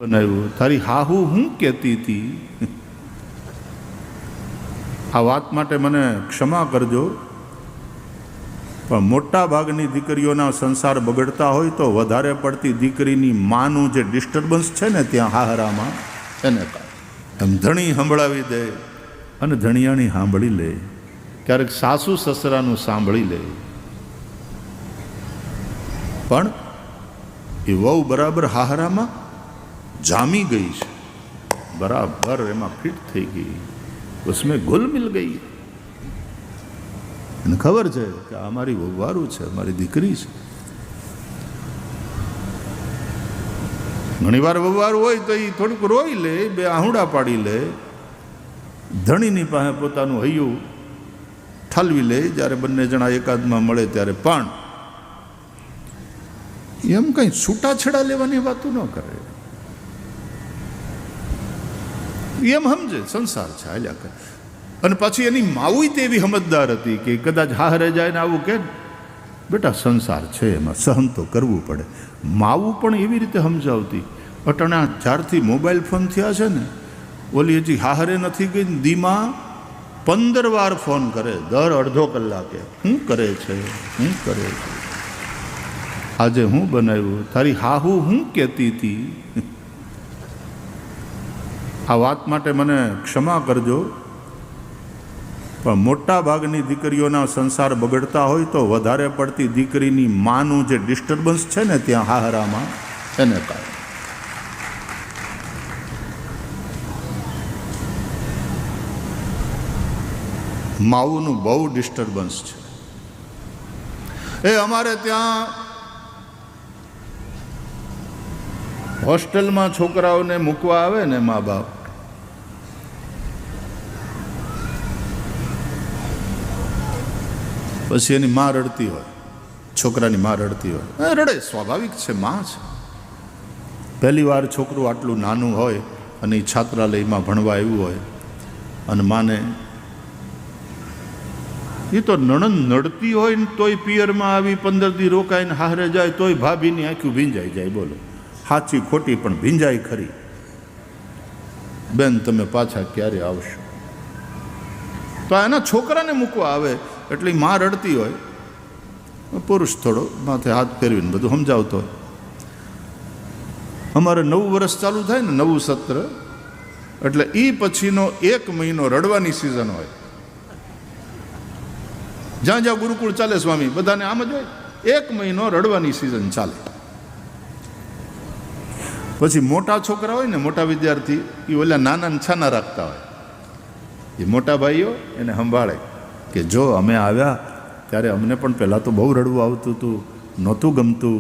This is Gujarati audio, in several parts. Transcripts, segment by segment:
બનાવ્યું તારી હાહુ હું કહેતી હતી. આ વાત માટે મને ક્ષમા કરજો, પણ મોટા ભાગની દીકરીઓના સંસાર બગડતા હોય તો વધારે પડતી દીકરીની માનું જે ડિસ્ટર્બન્સ છે ને ત્યાં હાહરામાં એને એમ ધણી સંભળાવી દે અને ધણિયાણી સાંભળી લે, ક્યારેક સાસુ સસરાનું સાંભળી લે, પણ એ વહુ બરાબર હાહરામાં જામી ગઈ છે, બરાબર એમાં ફિટ થઈ ગઈ, उसमें घुल मिल गई. એને ખબર છે કે આ મારી વહુવારું છે, મારી દીકરી છે. ઘણી વાર વહુવારું હોય તો એ થોડુંક રોઈ લે, બે આહુડા પાડી લે, ધણીની પાસે પોતાનું હૈયું ઠાલવી લે જ્યારે બંને જણા એકાદમાં મળે ત્યારે, પણ એમ કંઈ છૂટાછેડા લેવાની વાતો ન કરે. એમ સમજે સંસાર છે, હાલ્યા કરે. અને પછી એની માવુય તેવી સમજદાર હતી કે કદાચ હારે જાય ને આવું કે બેટા સંસાર છે એમાં સહન તો કરવું પડે. માવું પણ એવી રીતે સમજાવતી. અટાણા જ્યારથી મોબાઈલ ફોન થયા છે ને, ઓલી હજી હારે નથી ગઈ, દીમાં 15 વાર ફોન કરે દર અડધો કલાકે. શું કરે છે, શું કરે છે, આજે હું બનાવ્યું, તારી હાહુ હું કહેતી હતી. આ વાત માટે મને ક્ષમા કરજો, પણ મોટા ભાગની દીકરીઓના સંસાર બગડતા હોય તો વધારે પડતી દીકરીની માનું જે ડિસ્ટર્બન્સ છે ને ત્યાં હાહરામાં એને કારણે. માવુનું બહુ ડિસ્ટર્બન્સ છે. એ અમારે ત્યાં હોસ્ટેલમાં છોકરાઓને મૂકવા આવે ને મા બાપ, પછી એની માં રડતી હોય, છોકરાની માં રડતી હોય, રડે, સ્વાભાવિક છે, માં છે. પહેલી વાર છોકરું આટલું નાનું હોય અને એ છાત્રાલયમાં ભણવા આવ્યું હોય અને માને એ તો નણંદ નડતી હોય ને તોય પિયરમાં આવી 15 દી રોકાઈને હારે જાય તોય ભાભીની આંખું ભીંજાઈ જાય. બોલો સાચી ખોટી પણ ભીંજાય ખરી. બેન તમે પાછા ક્યારે આવશો? તો એના છોકરાને મૂકવા આવે એટલે માં રડતી હોય, પુરુષ થોડો માથે હાથ ફેરવીને બધું સમજાવતો હોય. અમારે 9 વર્ષ ચાલુ થાય ને, નવું સત્ર, એટલે એ પછીનો 1 મહિનો રડવાની સિઝન હોય. જ્યાં જ્યાં ગુરુકુળ ચાલે સ્વામી બધાને આમ જ હોય, 1 મહિનો રડવાની સિઝન ચાલે. પછી મોટા છોકરા હોય ને, મોટા વિદ્યાર્થી, એ ઓલા નાના છાના રાખતા હોય, એ મોટા ભાઈઓ એને સંભાળે કે જો અમે આવ્યા ત્યારે અમને પણ પહેલાં તો બહુ રડવું આવતું હતું, નહોતું ગમતું,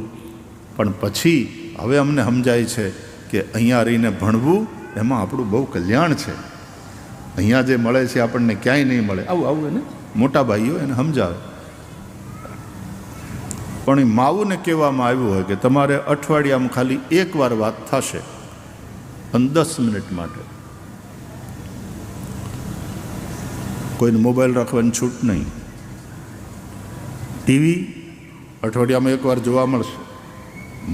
પણ પછી હવે અમને સમજાય છે કે અહીંયા રહીને ભણવું એમાં આપણું બહુ કલ્યાણ છે, અહીંયા જે મળે છે આપણને ક્યાંય નહીં મળે. આવું આવું એને મોટા ભાઈઓ એને સમજાવે. પણ એ માવુને કહેવામાં આવ્યું હોય કે તમારે અઠવાડિયામાં ખાલી 1 વાર વાત થશે અને 10 મિનિટ માટે. કોઈને મોબાઈલ રાખવાની છૂટ નહીં. ટીવી અઠવાડિયામાં 1 વાર જોવા મળશે,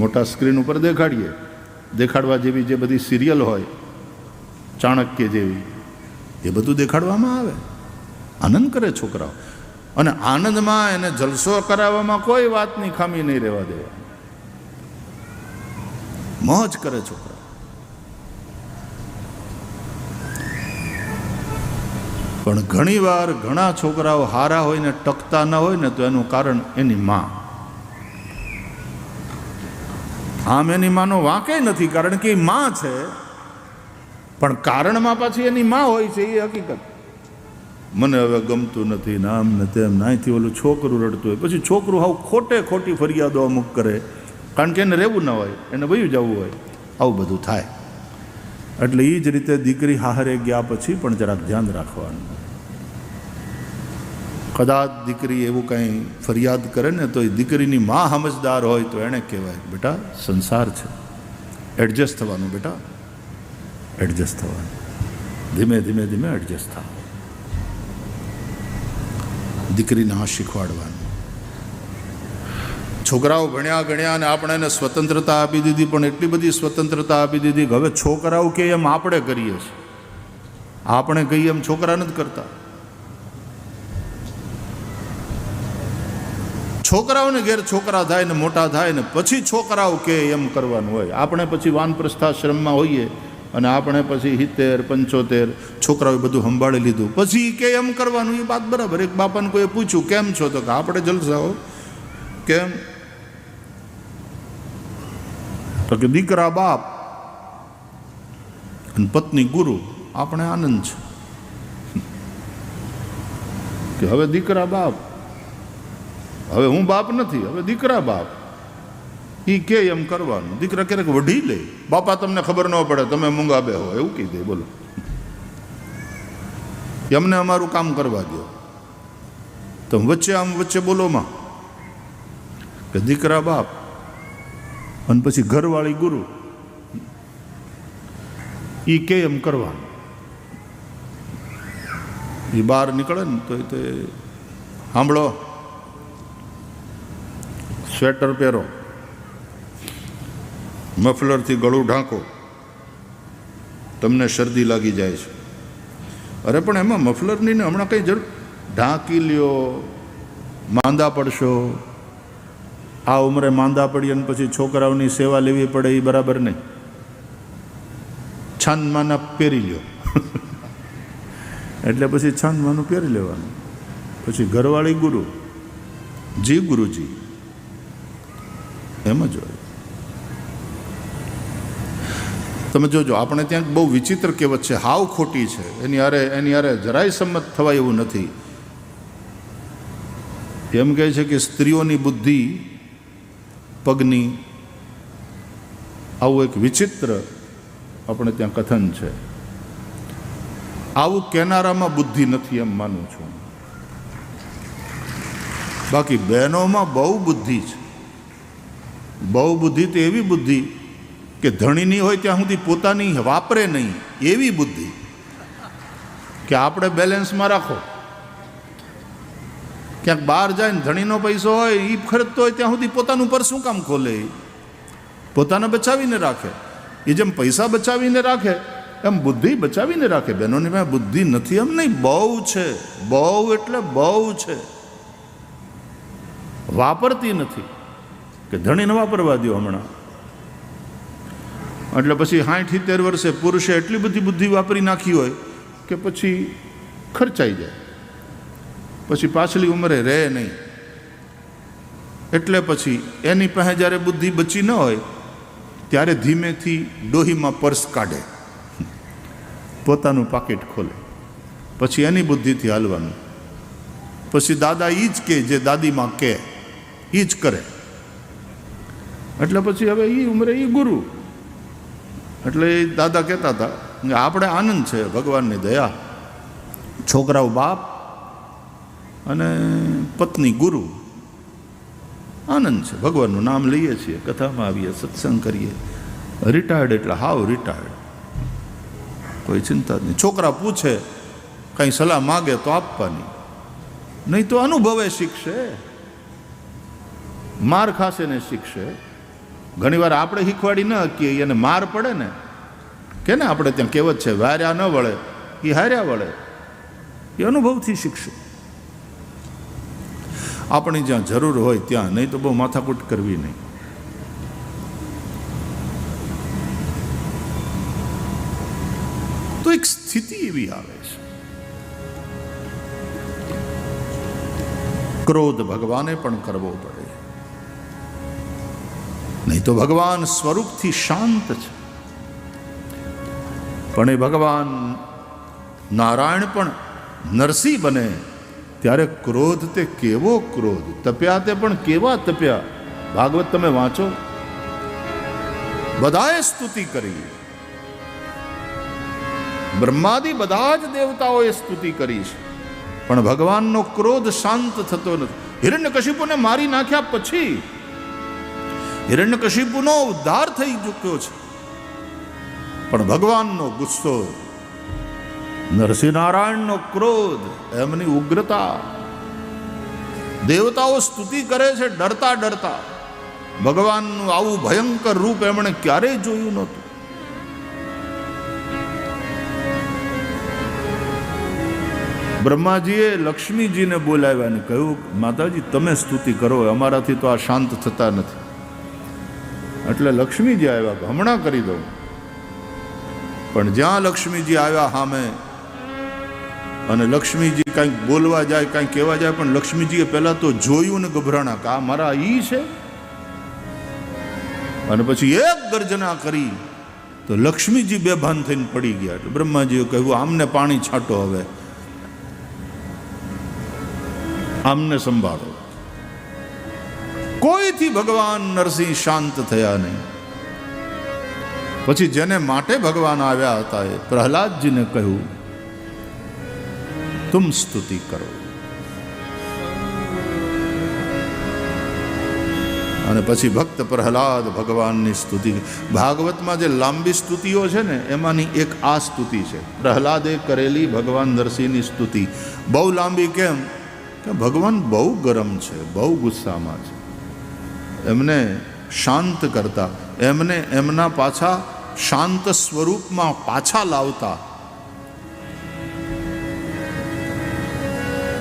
મોટા સ્ક્રીન ઉપર દેખાડીએ. દેખાડવા જેવી જે બધી સિરિયલ હોય, ચાણક્ય જેવી, એ બધું દેખાડવામાં આવે. આનંદ કરે છોકરાઓ, અને આનંદમાં એને જલસો કરાવવામાં કોઈ વાતની ખામી નહીં રહેવા દેવા. મોજ કરે છોકરા. પણ ઘણીવાર ઘણા છોકરાઓ હારા હોય ને ટકતા ન હોય ને તો એનું કારણ એની માં. આમ એની માનો વાંકે નથી, કારણ કે એ માં છે, પણ કારણમાં પાછી એની માં હોય છે. એ હકીકત. મને હવે ગમતું નથી ને આમ ને તેમ, નાહીથી ઓલું છોકરું રડતું હોય, પછી છોકરું હાવ ખોટી ફરિયાદો અમુક કરે, કારણ કે એને રહેવું ન હોય, એને વયું જવું હોય, આવું બધું થાય. એટલે એ જ રીતે દીકરી હારે ગયા પછી પણ જરાક ધ્યાન રાખવાનું. કદાચ દીકરી એવું કંઈ ફરિયાદ કરે ને તો એ દીકરીની માં સમજદાર હોય તો એણે કહેવાય બેટા સંસાર છે, એડજસ્ટ થવાનું, બેટા એડજસ્ટ થવાનું, ધીમે ધીમે ધીમે એડજસ્ટ થવાનું. દીકરીને આ શીખવાડવાનું. છોકરાઓ ભણ્યા ગણ્યા અને આપણે એને સ્વતંત્રતા આપી દીધી, પણ એટલી બધી સ્વતંત્રતા આપી દીધી કે હવે છોકરાઓ કે એમ આપણે કરીએ છીએ. આપણે કહીએ એમ છોકરા નથી કરતા. છોકરાઓને ઘેર છોકરા થાય ને મોટા થાય ને પછી છોકરાઓ કે એમ કરવાનું હોય. આપણે પછી વાનપ્રસ્થાશ્રમમાં હોઈએ અને આપણે પછી 70, 75 છોકરાઓએ બધું સંભાળી લીધું, પછી કે એમ કરવાનું. એ વાત બરાબર. એક બાપાને કોઈએ પૂછ્યું કેમ છો, તો કે આપણે જલસા હો. કેમ? તો કે દીકરા બાપ અને પત્ની ગુરુ, આપણે આનંદ છે કે હવે દીકરા બાપ, હવે હું બાપ નથી, હવે દીકરા બાપ. એ કે એમ કરવાનું. દીકરા ક્યારેક વઢી લે, બાપા તમને ખબર ન પડે, તમે મૂંગા બે હો, એવું કહી દે. બોલો, એમને અમારું કામ કરવા દો. તો વચ્ચે આમ વચ્ચે બોલોમાં કે દીકરા બાપ અને પછી ઘરવાળી ગુરુ, એ કે એમ કરવાનું. એ બહાર નીકળે ને તો તે સાંભળો, સ્વેટર પહેરો, મફલરથી ગળું ઢાંકો, તમને શરદી લાગી જાય છે. અરે પણ એમાં મફલરની ને હમણાં કંઈ જરૂર, ઢાંકી લ્યો, માંદા પડશો. આ ઉંમરે માંદા પડી અને પછી છોકરાઓની સેવા લેવી પડે, એ બરાબર નહીં. છાનમાના પહેરી લ્યો એટલે પછી છાનમાનું પહેરી લેવાનું. પછી ઘરવાળી ગુરુ, જી ગુરુજી, એમ જ હોય. તમે જોજો, આપણે ત્યાં બહુ વિચિત્ર કહેવત છે, હાવ ખોટી છે. એની હારે જરાય સંમત થવાય એવું નથી. એમ કહે છે કે સ્ત્રીઓની બુદ્ધિ પગની, આવું એક વિચિત્ર આપણે ત્યાં કથન છે. આવું કેનારામાં બુદ્ધિ નથી એમ માનું છું. બાકી બહેનોમાં બહુ બુદ્ધિ છે. બહુ બુદ્ધિ તો એવી બુદ્ધિ કે ધણીની હોય ત્યાં સુધી પોતાની વાપરે નહીં, એવી બુદ્ધિ કે આપણે બેલેન્સમાં રાખો. ક્યાંક બહાર જાય ને ધણીનો પૈસો હોય, એ ખર્ચતો હોય ત્યાં સુધી પોતાનું પર શું કામ ખોલે? પોતાને બચાવીને રાખે. એ જેમ પૈસા બચાવીને રાખે એમ બુદ્ધિ બચાવીને રાખે. બહેનોની પાસે બુદ્ધિ નથી એમ નહીં, બહુ છે. બહુ એટલે બહુ છે. વાપરતી નથી કે ધણીને વાપરવા દો હમણાં. એટલે પછી 60-70 વર્ષે પુરુષે એટલી બધી બુદ્ધિ વાપરી નાખી હોય કે પછી ખર્ચાઈ જાય, પછી પાછલી ઉંમરે રહે નહીં. એટલે પછી એની પાસે જ્યારે બુદ્ધિ બચી ન હોય ત્યારે ધીમેથી ડોહીમાં પર્સ કાઢે, પોતાનું પાકીટ ખોલે, પછી એની બુદ્ધિથી હાલવાનું. પછી દાદા એ જ કે જે દાદીમાં કે એ જ કરે. એટલે પછી હવે એ ઉંમરે એ ગુરુ. એટલે એ દાદા કહેતા હતા કે આપણે આનંદ છે, ભગવાનની દયા. છોકરાઓ બાપ અને પત્ની ગુરુ, આનંદ છે. ભગવાનનું નામ લઈએ છીએ, કથામાં આવીએ, સત્સંગ કરીએ. રિટાયર્ડ એટલે હાવ રિટાયર્ડ, કોઈ ચિંતા જ નહીં. છોકરા પૂછે, કંઈ સલાહ માગે તો આપવાની, નહીં તો અનુભવે શીખશે, માર ખાશે ને શીખશે. ઘણીવાર આપણે શીખવાડી ન શકીએ, એને માર પડે ને, કે ને આપણે ત્યાં કહેવત છે, વાર્યા ન વળે એ હાર્યા વળે. એ અનુભવથી શીખશે. આપણી જ્યાં જરૂર હોય ત્યાં, નહીં તો બહુ માથાકૂટ કરવી નહીં. તો એક સ્થિતિ એવી આવે છે, ક્રોધ ભગવાને પણ કરવો પડે, નહીં તો ભગવાન સ્વરૂપથી શાંત છે. પણ એ ભગવાન નારાયણ પણ નરસિંહ બને ત્યારે ક્રોધ તે કેવો ક્રોધ, તપ્યા તે પણ કેવા તપ્યા. ભાગવત તમે વાંચો, બધાએ સ્તુતિ કરી, બ્રહ્માદિ બધા જ દેવતાઓએ સ્તુતિ કરી છે, પણ ભગવાનનો ક્રોધ શાંત થતો નથી. હિરણ્યકશિપુને મારી નાખ્યા પછી હિરણ્યકશિપુનો ઉદ્ધાર થઈ ચૂક્યો છે, પણ ભગવાનનો ગુસ્સો, નરસિંહનારાયણનો ક્રોધ, એમની ઉગ્રતા. દેવતાઓ સ્તુતિ કરે છે ડરતા ડરતા. ભગવાનનું આવું ભયંકર રૂપ એમણે ક્યારેય જોયું નહોતું. બ્રહ્માજીએ લક્ષ્મીજીને બોલાવ્યા અને કહ્યું, માતાજી તમે સ્તુતિ કરો, અમારાથી તો આ શાંત થતા નથી. એટલે લક્ષ્મીજી આવ્યા, હમણાં કરી દઉં. પણ જ્યાં લક્ષ્મીજી આવ્યા સામે અને લક્ષ્મીજી કંઈક બોલવા જાય, કંઈક કહેવા જાય, પણ લક્ષ્મીજીએ પહેલા તો જોયું ને ગભરાણા કે આ મારા ઈ છે. અને પછી એક ગર્જના કરી તો લક્ષ્મીજી બેભાન થઈને પડી ગયા. એટલે બ્રહ્માજીએ કહ્યું, આમને પાણી છાંટો, હવે આમને સંભાળો. કોઈથી ભગવાન નરસિંહ શાંત થયા નહીં. પછી જેને માટે ભગવાન આવ્યા હતા એ પ્રહલાદજીને કહ્યું, તુમ સ્તુતિ કરો. અને પછી ભક્ત પ્રહલાદ ભગવાનની સ્તુતિ. ભાગવતમાં જે લાંબી સ્તુતિઓ છે ને એમાંની એક આ સ્તુતિ છે, પ્રહલાદે કરેલી ભગવાન નરસિંહની સ્તુતિ. બહુ લાંબી કેમ કે ભગવાન બહુ ગરમ છે, બહુ ગુસ્સામાં છે. એમને શાંત કરતા, એમને એમના પાછા શાંત સ્વરૂપમાં પાછા લાવતા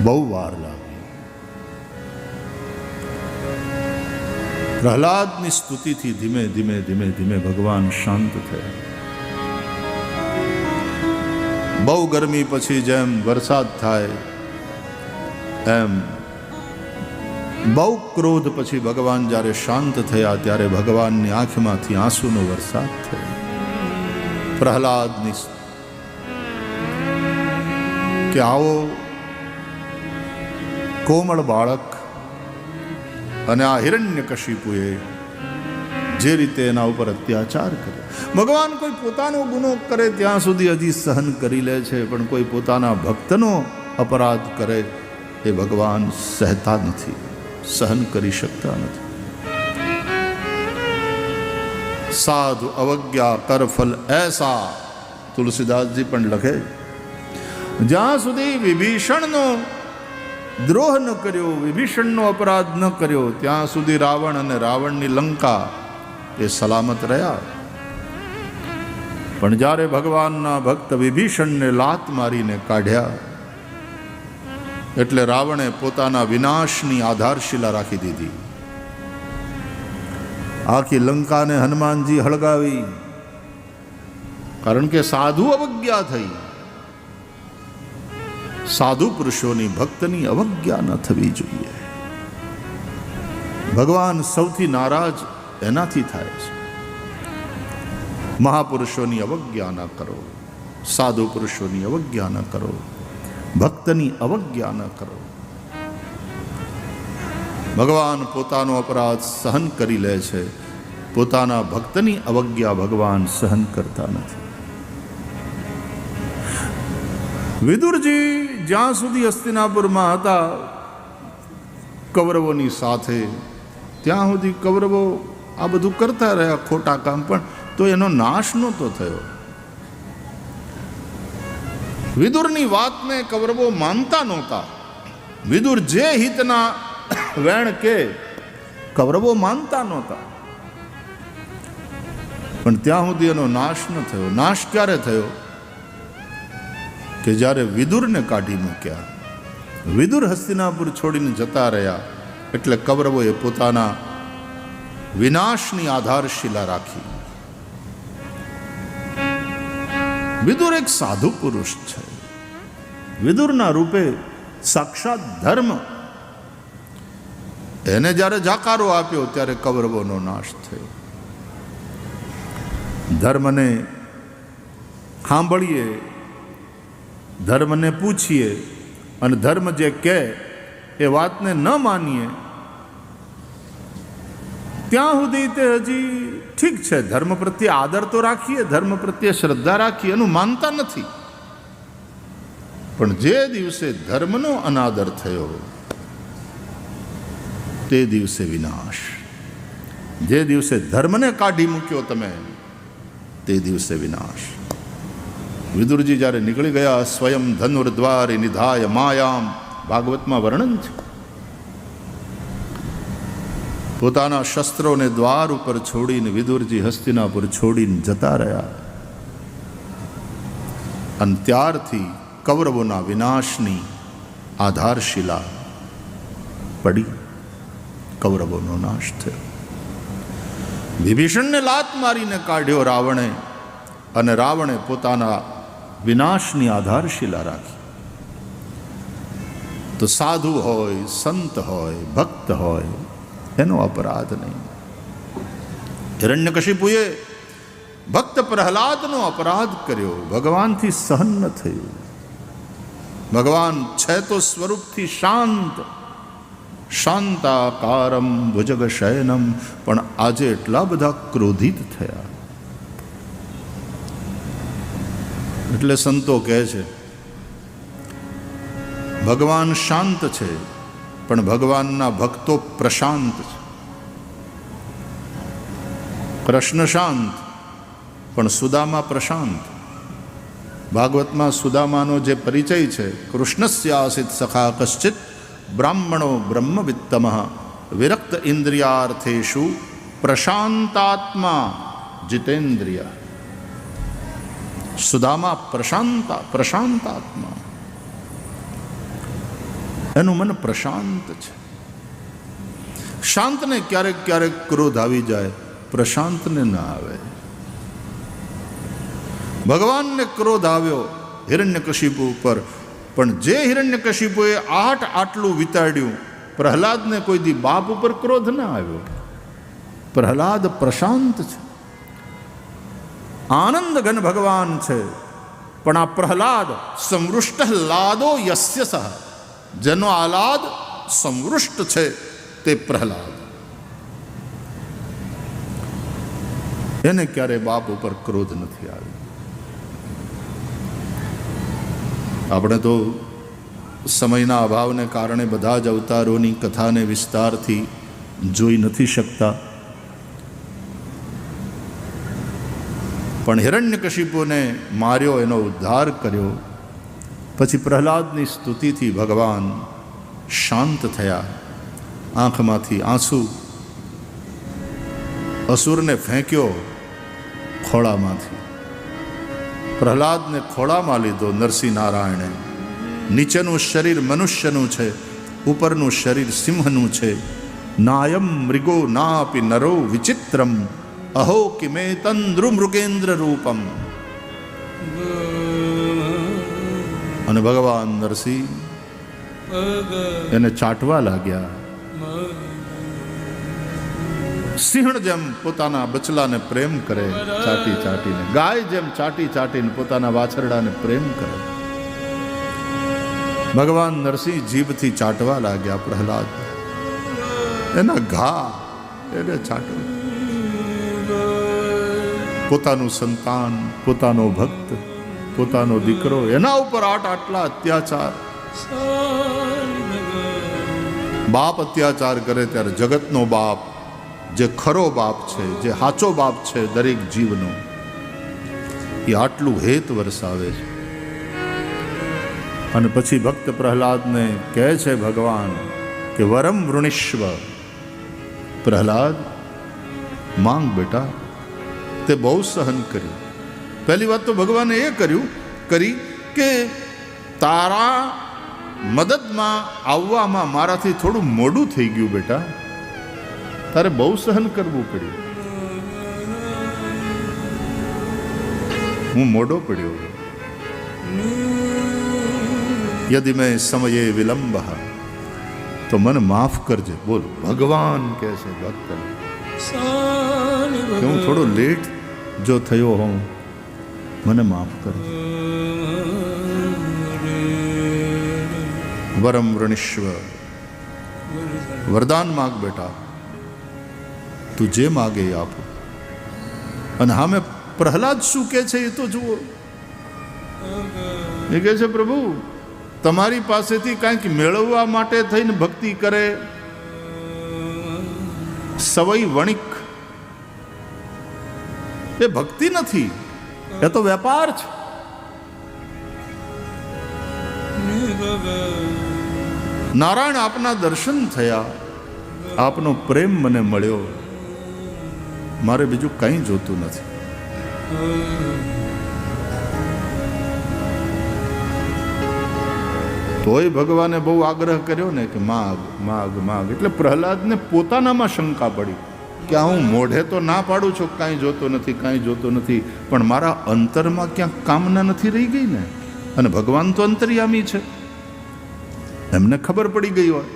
બહુ વાર લાગી. પ્રહલાદની સ્તુતિથી ધીમે ધીમે ધીમે ધીમે ભગવાન શાંત થયા. બહુ ગરમી પછી જેમ વરસાદ થાય એમ બહુ ક્રોધ પછી ભગવાન જ્યારે શાંત થયા ત્યારે ભગવાનની આંખમાંથી આંસુનો વરસાદ થયો. પ્રહલાદની કે આવો કોમળ બાળક અને આ હિરણ્યકશિપુએ જે રીતે એના ઉપર અત્યાચાર કર્યો. ભગવાન કોઈ પોતાનો ગુનો કરે ત્યાં સુધી હજી સહન કરી લે છે, પણ કોઈ પોતાના ભક્તનો અપરાધ કરે એ ભગવાન સહેતા નથી, સહન કરી શકતા નથી. સાધુ અવજ્ઞા કરફલ એસા, તુલસીદાસજી પણ લખે, જ્યાં સુધી વિભીષણનો દ્રોહ ન કર્યો, વિભીષણનો અપરાધ ન કર્યો, ત્યાં સુધી રાવણ અને રાવણની લંકા એ સલામત રહ્યા. પણ જ્યારે ભગવાનના ભક્ત વિભીષણને લાત મારીને કાઢ્યા એટલે રાવણે પોતાના વિનાશની આધારશિલા રાખી દીધી. આખી લંકાને હનુમાનજી હળગાવી, કારણ કે સાધુ અવજ્ઞા થઈ. સાધુ પુરુષોની ભક્તની અવજ્ઞા ન થવી જોઈએ. ભગવાન સૌથી નારાજ એનાથી થાય છે. મહાપુરુષોની અવજ્ઞા ન કરો, સાધુ પુરુષોની અવજ્ઞા ન કરો, ભક્તની અવજ્ઞા ન કરો. ભગવાન પોતાનો અપરાધ સહન કરી લે છે, પોતાના ભક્તની અવજ્ઞા ભગવાન સહન કરતા નથી. વિદુરજી જ્યાં સુધી હસ્તિનાપુરમાં હતા કૌરવોની સાથે, ત્યાં સુધી કૌરવો આ બધું કરતા રહ્યા ખોટા કામ, પણ તો એનો નાશ નહોતો થયો. વિદુરની વાતને કૌરવો માનતા નહોતા. વિદુર જે હિતના વેણ કે કૌરવો માનતા નહોતા, પણ ત્યાં સુધી એનો નાશ ન થયો. નાશ ક્યારે થયો? કે જ્યારે વિદુરને કાઢી મૂક્યા. વિદુર હસ્તિનાપુર છોડીને જતા રહ્યા એટલે કૌરવોએ પોતાના વિનાશની આધારશિલા રાખી. વિદુર એક સાધુ પુરુષ છે. વિદુરના રૂપે સાક્ષાત ધર્મ. એને જ્યારે જાકારો આપ્યો ત્યારે કૌરવોનો નાશ થયો. ધર્મને સાંભળીએ, ધર્મને પૂછીએ અને ધર્મ જે કહે એ વાતને ન માનીએ ત્યાં સુધી તે હજી ઠીક છે. ધર્મ પ્રત્યે આદર તો રાખીએ, ધર્મ પ્રત્યે શ્રદ્ધા રાખીએ, એનું માનતા નથી. પણ જે દિવસે ધર્મનો અનાદર થયો તે દિવસે વિનાશ. જે દિવસે ધર્મને કાઢી મૂક્યો તમે તે દિવસે વિનાશ. વિદુરજી જ્યારે નીકળી ગયા, સ્વયં ધનુર્દ્વારે નિધાય માયામ, ભાગવતમાં વર્ણન છે. પોતાના શસ્ત્રોને દ્વાર ઉપર છોડીને વિદુરજી હસ્તિનાપુર છોડીને જતા રહ્યા. અને ત્યારથી કૌરવોના વિનાશની આધારશિલા પડી. કૌરવોનો નાશ થયો. વિભીષણને લાત મારીને કાઢ્યો રાવણે, અને રાવણે પોતાના વિનાશની આધારશિલા રાખી. તો સાધુ હોય, સંત હોય, ભક્ત હોય, એનો અપરાધ નહીં. હિરણ્યકશિપુએ ભક્ત પ્રહલાદનો અપરાધ કર્યો, ભગવાનથી સહન ન થયું. ભગવાન છે તો સ્વરૂપથી શાંત, શાંતાકારમ ભુજગ શયનમ, પણ આજે એટલા બધા ક્રોધિત થયા. એટલે સંતો કહે છે ભગવાન શાંત છે, પણ ભગવાનના ભક્તો પ્રશાંત છે. કૃષ્ણ શાંત, પણ સુદામા પ્રશાંત. ભાગવતમાં સુદામાનો જે પરિચય છે, કૃષ્ણસ્યાસિત સખા કશ્ચિત બ્રાહ્મણો બ્રહ્મવિત્તમ વિરક્ત ઇન્દ્રિયાર્થેષુ પ્રશાંતાત્મા જીતેન્દ્રિય. સુદામા પ્રશાંતાત્મા, એનું મન પ્રશાંત છે. શાંતને ક્યારેક ક્યારેક ક્રોધ આવી જાય, પ્રશાંતને ના આવે. ભગવાનને ક્રોધ આવ્યો હિરણ્યકશિપુ ઉપર, પણ જે હિરણ્યકશિપુએ આટલું વિતાડ્યું, પ્રહલાદને કોઈ દી બાપ ઉપર ક્રોધ ના આવ્યો. પ્રહલાદ પ્રશાંત છે, આનંદ ઘન ભગવાન છે. પણ આ પ્રહલાદ સંવૃષ્ટ લાદો યસ્ય સહ, જેનો આહલાદ સંવૃષ્ટ છે તે પ્રહલાદ. એને ક્યારે બાપ ઉપર ક્રોધ નથી આવ્યો. આપણે તો સમયના અભાવને કારણે બધા જ અવતારોની કથાને વિસ્તારથી જોઈ નથી શકતા. પણ હિરણ્યકશિપુને માર્યો, એનો ઉદ્ધાર કર્યો. પછી પ્રહલાદની સ્તુતિથી ભગવાન શાંત થયા. આંખમાંથી આંસુ, અસુરને ફેંક્યો ખોળામાંથી. પ્રહલાદને ખોળામાં લીધો નરસિંહ નારાયણે. નીચેનું શરીર મનુષ્યનું છે, ઉપરનું શરીર સિંહનું છે. નાયમ મૃગો નાપી નરો વિચિત્રમ, અહો કિમે તંદ્રુ મૃગેન્દ્ર રૂપમ. અને ભગવાન નરસિંહ એને ચાટવા લાગ્યા. સિંહણ જેમ પોતાના બચલાને પ્રેમ કરે ચાટી ચાટીને, ગાય જેમ ચાટી ચાટીને પોતાના વાછરડાને પ્રેમ કરે. ભગવાન નરસિંહ જીભથી ચાટવા લાગ્યા પ્રહલાદ. એના ઘા એને ચાટવા. પોતાનું સંતાન, પોતાનો ભક્ત, પોતાનો દીકરો, એના ઉપર આટલા અત્યાચાર. બાપ અત્યાચાર કરે ત્યારે જગતનો બાપ, જે ખરો બાપ છે, જે સાચો બાપ છે દરેક જીવનો, એ આટલું હેત વરસાવે છે. અને પછી ભક્ત પ્રહલાદને કહે છે ભગવાન કે વરમ વૃણિષ્વ. પ્રહલાદ માંગ બેટા. તે બહુ સહન કર્યું. પહેલી વાત તો ભગવાને એ કરી કે તારા મદદમાં આવવામાં મારાથી થોડું મોડું થઈ ગયું બેટા, તારે બહુ સહન કરવું પડ્યું. હું મોડો પડ્યો. યદિ મેં સમયે વિલંબ તો મને માફ કરજે. બોલ, ભગવાન કહે છે ભક્તને કે હું થોડો લેટ જો થયો હોઉં, મને માફ કરજે. વરમ વૃણિષ્વ. વરદાન માગ બેટા, તું જે માગે એ આપો. અને હા, મેં પ્રહલાદ શું કહે છે એ તો જુઓ. એ કહે છે પ્રભુ તમારી પાસેથી કંઈક મેળવવા માટે થઈને ભક્તિ કરે, સવઈ વણિક, એ ભક્તિ નથી, એ તો વેપાર છે. નારાયણ આપના દર્શન થયા, આપનો પ્રેમ મને મળ્યો, મારે બીજું કંઈ જોતું નથી. તોય ભગવાને બહુ આગ્રહ કર્યો ને કે માગ માગ માગ. એટલે પ્રહલાદને પોતાનામાં શંકા પડી કે હું મોઢે તો ના પાડું છું કાંઈ જોતો નથી, કાંઈ જોતો નથી, પણ મારા અંતરમાં ક્યાંક કામના નથી રહી ગઈ ને. અને ભગવાન તો અંતર્યામી છે, એમને ખબર પડી ગઈ હોય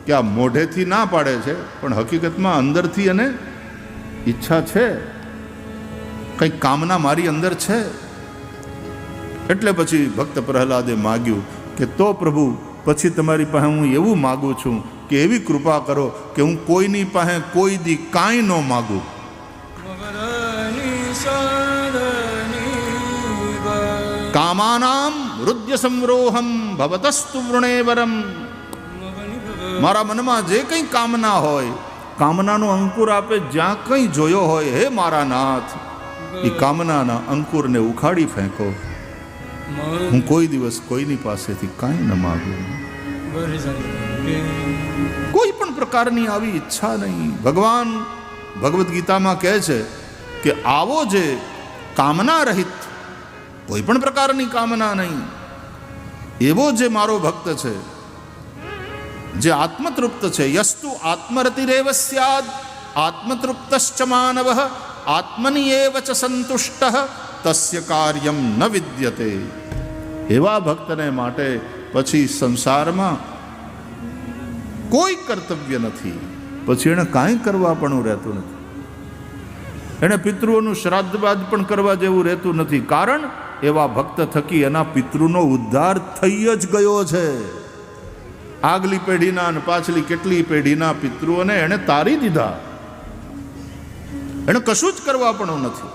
કે આ મોઢેથી ના પાડે છે, પણ હકીકતમાં અંદરથી અને ઈચ્છા છે, કંઈક કામના મારી અંદર છે. એટલે પછી ભક્ત પ્રહલાદે માગ્યું કે તો પ્રભુ પછી તમારી પાસે હું એવું માગું છું કે એવી કૃપા કરો કે હું કોઈની પાસે કોઈ દી કાંઈ ન માગું. કામાનામ હૃદય સંરોહમ ભવતસ્તુ વૃણેવરમ. મારા મનમાં જે કંઈ કામના હોય, કામનાનો અંકુર આપે જ્યાં કંઈ જોયો હોય, હે મારા નાથ, એ કામનાના અંકુરને ઉખાડી ફેંકો. હું કોઈ દિવસ કોઈની પાસેથી કાંઈ ન માગું, કોઈ પણ પ્રકારની આવી ઈચ્છા નહીં. ભગવાન ભગવદ્ ગીતામાં કહે છે કે આવો જે કામના રહિત, કોઈ પણ પ્રકારની કામના નહીં, એવો જે મારો ભક્ત છે, જે આત્મતૃપ્ત છે. યસ્તુ આત્મરતિરેવ સ્યાદ આત્મતૃપ્તશ્ચ માનવઃ આત્મનિ એવ ચ સંતુષ્ટઃ તસ્ય કાર્યમ ન વિદ્યતે. એવા ભક્તને માટે પછી સંસારમાં કોઈ કર્તવ્ય નથી, પછી એને કાંઈ કરવા પણ રહેતું નથી. એને પિતૃઓનું શ્રાદ્ધ બાદ પણ કરવા જેવું રહેતું નથી, કારણ એવા ભક્ત થકી એના પિતૃનો ઉદ્ધાર થઈ જ ગયો છે. આગલી પેઢીના અને પાછલી કેટલી પેઢીના પિતૃઓને એણે તારી દીધા, એને કશું જ કરવા પણ નથી.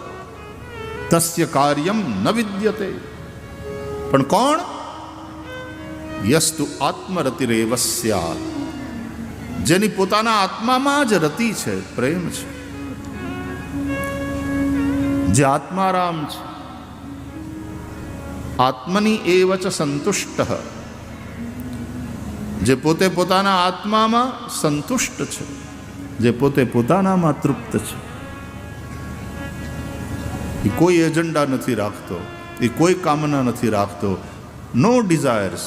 તસ્ય કાર્યમ ન વિદ્યતે. પણ કોણ? યસ્તુ આત્મરતિરેવ સ્યાત. જેની પોતાના આત્મામાં જ રતિ છે, પ્રેમ છે, જે આત્મારામ છે. આત્મની એવ ચ સંતુષ્ટ. જે પોતે પોતાના આત્મામાં સંતુષ્ટ છે, જે પોતે પોતાનામાં તૃપ્ત છે. એ કોઈ એજન્ડા નથી રાખતો, એ કોઈ કામના નથી રાખતો. નો ડિઝાયર્સ.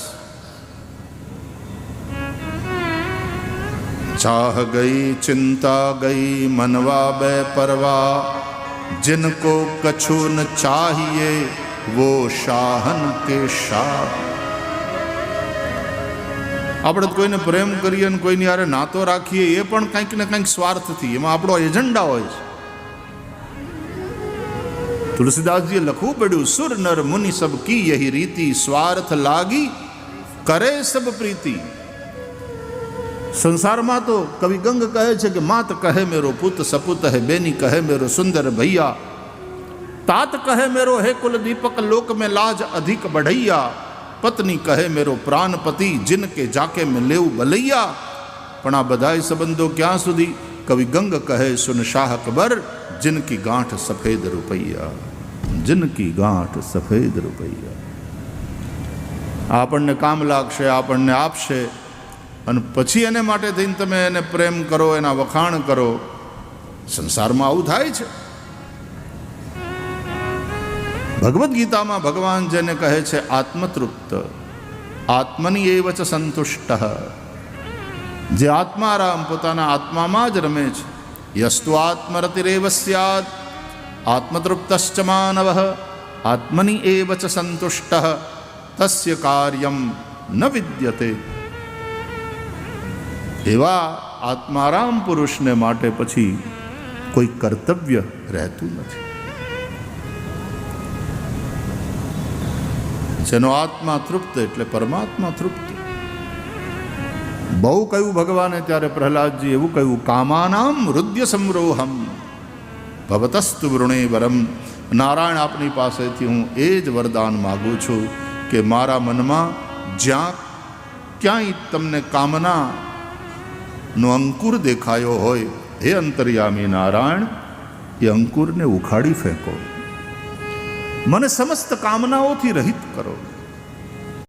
ચાહ ગઈ ચિંતા ગઈ મનવા બે પરવા, जिनको कछु न चाहिए वो શાહન કે શાહ. આપણે કોઈને પ્રેમ કરીએ અને કોઈની હારે નાતો રાખીએ એ પણ કંઈક ને કંઈક સ્વાર્થથી, એમાં આપણો એજન્ડા હોય છે. તુલસીદાસજીએ લખવું પડ્યું, સુર નર મુનિ સબ કી યહી રીતિ, સ્વાર્થ લાગી કરે સબ પ્રીતિ. સંસારમાં તો કવિ ગંગ કહે છે કે માત કહે મેરો પુત સપુત હે, બેની કહે મેરો સુંદર ભૈયા, तात કહે મેરો હે કુલ દીપક, લોક में लाज अधिक बढ़ैया, પત્ની કહે મેરો પ્રાણપતિ, જિનકે જાકે મેં લેવું બલૈયા. પણ આ બધાય સંબંધો ક્યાં સુધી? કવિ ગંગ કહે સુન શાહ અકબર, જિનકી ગાંઠ સફેદ રૂપૈયા, જિનકી ગાંઠ સફેદ રૂપૈયા. આપણને કામ લાગશે, આપણને આપશે, અને પછી એને માટે થઈને તમે એને પ્રેમ કરો, એના વખાણ કરો. સંસારમાં આવું થાય છે. ભગવદ્ ગીતામાં ભગવાન જેને કહે છે આત્મતૃપ્ત, આત્મની એવ ચ સંતુષ્ટ, જે આત્મારામ પોતાના આત્મામાં જ રમે છે. યસ્તુ આત્મરતિરેવ સ્યાદ આત્મતૃપ્તશ્ચ માનવઃ આત્મની એવ ચ સંતુષ્ટ તસ્ય કાર્યમ ન વિદ્યતે. એવા આત્મારામ પુરુષને માટે પછી કોઈ કર્તવ્ય રહેતું નથી. જેનો આત્મા તૃપ્ત એટલે પરમાત્મા તૃપ્ત. બહુ કહ્યું ભગવાને, ત્યારે પ્રહલાદજી એવું કહ્યું, કામાનામ હૃદય સંરોહમ ભવતસ્તુ વૃણેવરમ. નારાયણ આપની પાસેથી હું એ જ વરદાન માગું છું કે મારા મનમાં જ્યાં ક્યાંય તમને કામના નો અંકુર દેખાયો હોય, હે અંતર્યામી નારાયણ, એ અંકુરને ઉખાડી ફેંકો, મને સમસ્ત કામનાઓથી રહિત કરો.